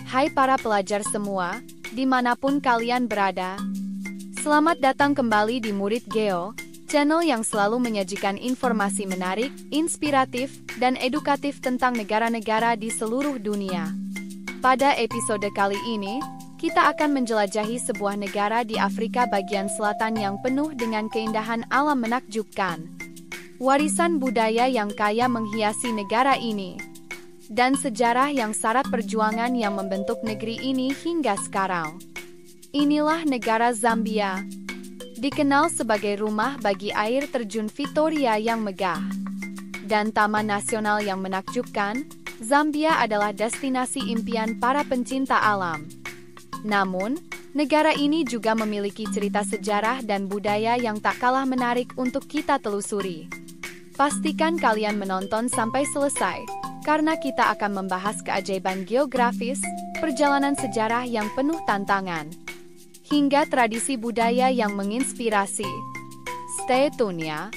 Hai para pelajar semua, dimanapun kalian berada. Selamat datang kembali di Murid Geo, channel yang selalu menyajikan informasi menarik, inspiratif, dan edukatif tentang negara-negara di seluruh dunia. Pada episode kali ini, kita akan menjelajahi sebuah negara di Afrika bagian selatan yang penuh dengan keindahan alam menakjubkan. Warisan budaya yang kaya menghiasi negara ini, dan sejarah yang syarat perjuangan yang membentuk negeri ini hingga sekarang. Inilah negara Zambia, dikenal sebagai rumah bagi air terjun Victoria yang megah dan taman nasional yang menakjubkan. Zambia adalah destinasi impian para pencinta alam. Namun, negara ini juga memiliki cerita sejarah dan budaya yang tak kalah menarik untuk kita telusuri. Pastikan kalian menonton sampai selesai, karena kita akan membahas keajaiban geografis, perjalanan sejarah yang penuh tantangan, hingga tradisi budaya yang menginspirasi. Stay tune ya!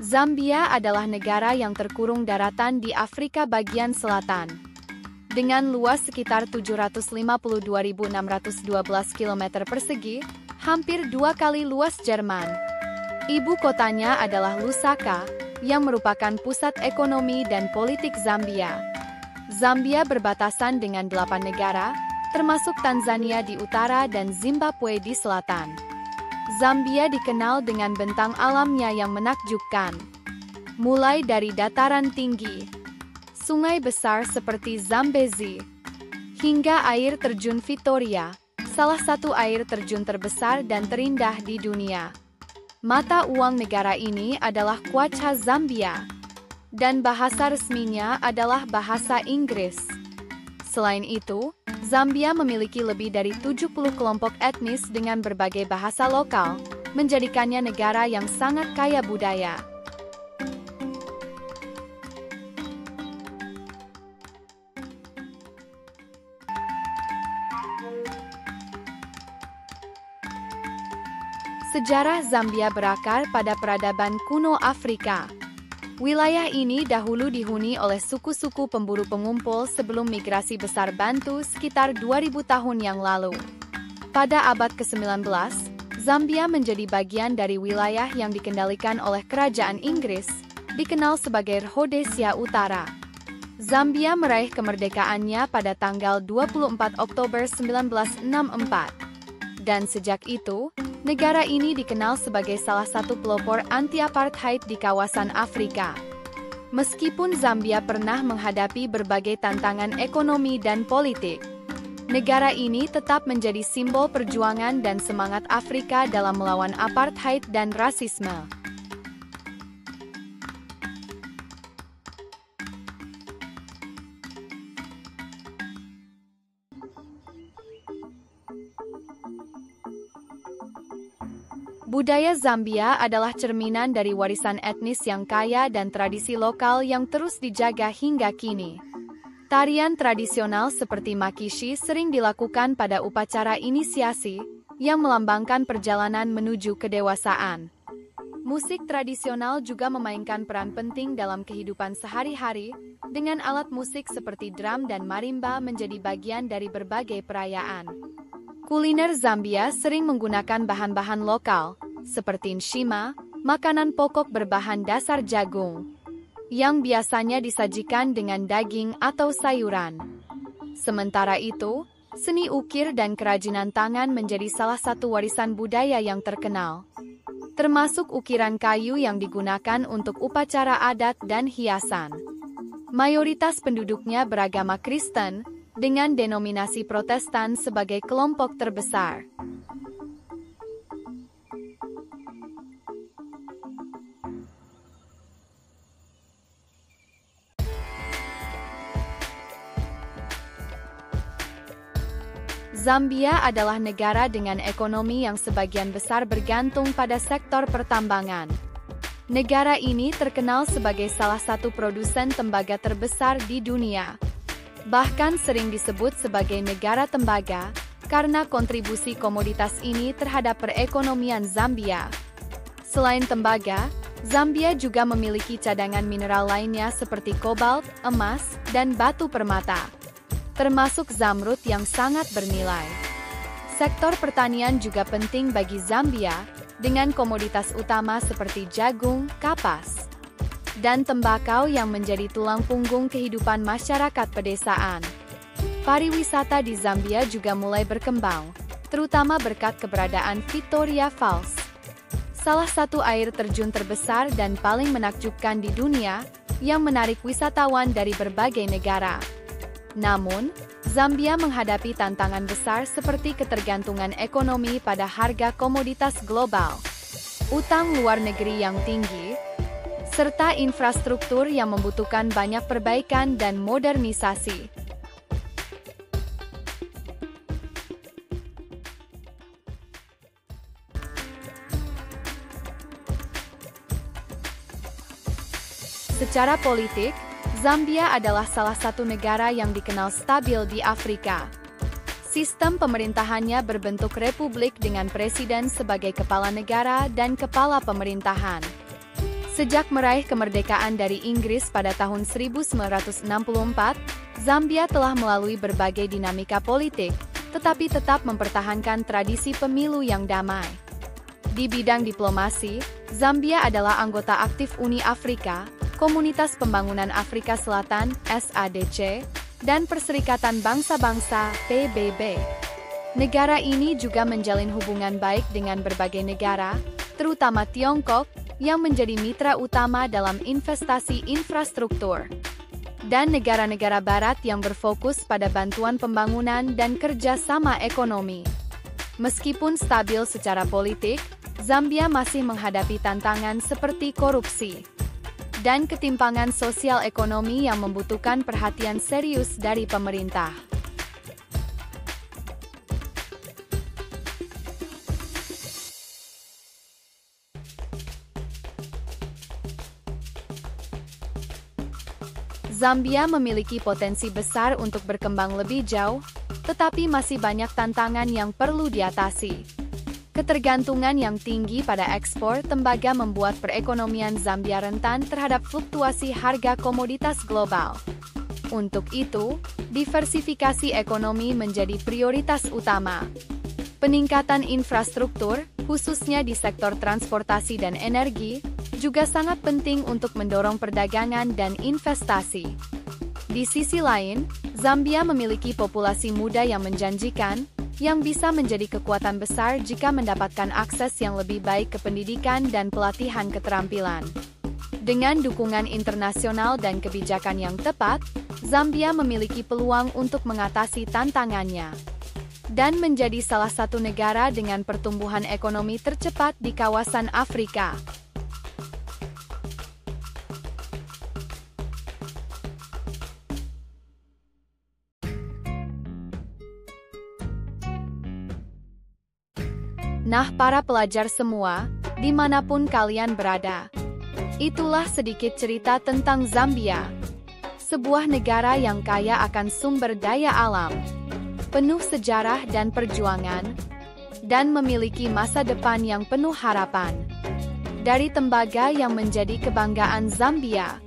Zambia adalah negara yang terkurung daratan di Afrika bagian selatan. Dengan luas sekitar 752.612 km persegi, hampir 2 kali luas Jerman. Ibu kotanya adalah Lusaka, yang merupakan pusat ekonomi dan politik Zambia. Zambia berbatasan dengan 8 negara, termasuk Tanzania di utara dan Zimbabwe di selatan. Zambia dikenal dengan bentang alamnya yang menakjubkan. Mulai dari dataran tinggi, sungai besar seperti Zambezi, hingga air terjun Victoria, salah satu air terjun terbesar dan terindah di dunia. Mata uang negara ini adalah Kwacha Zambia, dan bahasa resminya adalah bahasa Inggris. Selain itu, Zambia memiliki lebih dari 70 kelompok etnis dengan berbagai bahasa lokal, menjadikannya negara yang sangat kaya budaya. Sejarah Zambia berakar pada peradaban kuno Afrika. Wilayah ini dahulu dihuni oleh suku-suku pemburu pengumpul sebelum migrasi besar Bantu sekitar 2000 tahun yang lalu. Pada abad ke-19, Zambia menjadi bagian dari wilayah yang dikendalikan oleh Kerajaan Inggris, dikenal sebagai Rhodesia Utara. Zambia meraih kemerdekaannya pada tanggal 24 Oktober 1964. Dan sejak itu, negara ini dikenal sebagai salah satu pelopor anti-apartheid di kawasan Afrika. Meskipun Zambia pernah menghadapi berbagai tantangan ekonomi dan politik, negara ini tetap menjadi simbol perjuangan dan semangat Afrika dalam melawan apartheid dan rasisme. Budaya Zambia adalah cerminan dari warisan etnis yang kaya dan tradisi lokal yang terus dijaga hingga kini. Tarian tradisional seperti makishi sering dilakukan pada upacara inisiasi, yang melambangkan perjalanan menuju kedewasaan. Musik tradisional juga memainkan peran penting dalam kehidupan sehari-hari, dengan alat musik seperti drum dan marimba menjadi bagian dari berbagai perayaan. Kuliner Zambia sering menggunakan bahan-bahan lokal, seperti nshima, makanan pokok berbahan dasar jagung, yang biasanya disajikan dengan daging atau sayuran. Sementara itu, seni ukir dan kerajinan tangan menjadi salah satu warisan budaya yang terkenal, termasuk ukiran kayu yang digunakan untuk upacara adat dan hiasan. Mayoritas penduduknya beragama Kristen, dengan denominasi Protestan sebagai kelompok terbesar. Zambia adalah negara dengan ekonomi yang sebagian besar bergantung pada sektor pertambangan. Negara ini terkenal sebagai salah satu produsen tembaga terbesar di dunia. Bahkan sering disebut sebagai negara tembaga, karena kontribusi komoditas ini terhadap perekonomian Zambia. Selain tembaga, Zambia juga memiliki cadangan mineral lainnya seperti kobalt, emas, dan batu permata, termasuk zamrud yang sangat bernilai. Sektor pertanian juga penting bagi Zambia, dengan komoditas utama seperti jagung, kapas, dan tembakau yang menjadi tulang punggung kehidupan masyarakat pedesaan. Pariwisata di Zambia juga mulai berkembang, terutama berkat keberadaan Victoria Falls, salah satu air terjun terbesar dan paling menakjubkan di dunia, yang menarik wisatawan dari berbagai negara. Namun, Zambia menghadapi tantangan besar seperti ketergantungan ekonomi pada harga komoditas global, utang luar negeri yang tinggi, serta infrastruktur yang membutuhkan banyak perbaikan dan modernisasi. Secara politik, Zambia adalah salah satu negara yang dikenal stabil di Afrika. Sistem pemerintahannya berbentuk republik dengan presiden sebagai kepala negara dan kepala pemerintahan. Sejak meraih kemerdekaan dari Inggris pada tahun 1964, Zambia telah melalui berbagai dinamika politik, tetapi tetap mempertahankan tradisi pemilu yang damai. Di bidang diplomasi, Zambia adalah anggota aktif Uni Afrika, Komunitas Pembangunan Afrika Selatan (SADC), dan Perserikatan Bangsa-Bangsa (PBB). Negara ini juga menjalin hubungan baik dengan berbagai negara, terutama Tiongkok, yang menjadi mitra utama dalam investasi infrastruktur, dan negara-negara barat yang berfokus pada bantuan pembangunan dan kerjasama ekonomi. Meskipun stabil secara politik, Zambia masih menghadapi tantangan seperti korupsi dan ketimpangan sosial ekonomi yang membutuhkan perhatian serius dari pemerintah. Zambia memiliki potensi besar untuk berkembang lebih jauh, tetapi masih banyak tantangan yang perlu diatasi. Ketergantungan yang tinggi pada ekspor tembaga membuat perekonomian Zambia rentan terhadap fluktuasi harga komoditas global. Untuk itu, diversifikasi ekonomi menjadi prioritas utama. Peningkatan infrastruktur, khususnya di sektor transportasi dan energi, juga sangat penting untuk mendorong perdagangan dan investasi. Di sisi lain, Zambia memiliki populasi muda yang menjanjikan, yang bisa menjadi kekuatan besar jika mendapatkan akses yang lebih baik ke pendidikan dan pelatihan keterampilan. Dengan dukungan internasional dan kebijakan yang tepat, Zambia memiliki peluang untuk mengatasi tantangannya dan menjadi salah satu negara dengan pertumbuhan ekonomi tercepat di kawasan Afrika. Nah, para pelajar semua, dimanapun kalian berada, itulah sedikit cerita tentang Zambia, sebuah negara yang kaya akan sumber daya alam, penuh sejarah dan perjuangan, dan memiliki masa depan yang penuh harapan. Dari tembaga yang menjadi kebanggaan Zambia,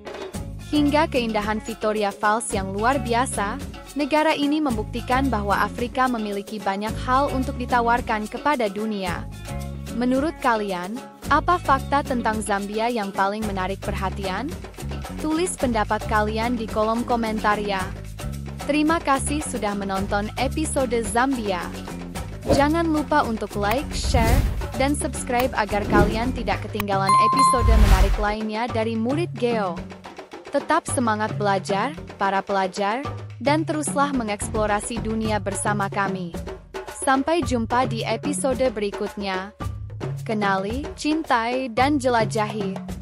hingga keindahan Victoria Falls yang luar biasa, negara ini membuktikan bahwa Afrika memiliki banyak hal untuk ditawarkan kepada dunia. Menurut kalian, apa fakta tentang Zambia yang paling menarik perhatian? Tulis pendapat kalian di kolom komentar ya. Terima kasih sudah menonton episode Zambia. Jangan lupa untuk like, share, dan subscribe agar kalian tidak ketinggalan episode menarik lainnya dari Murid Geo. Tetap semangat belajar, para pelajar, dan teruslah mengeksplorasi dunia bersama kami. Sampai jumpa di episode berikutnya. Kenali, cintai, dan jelajahi.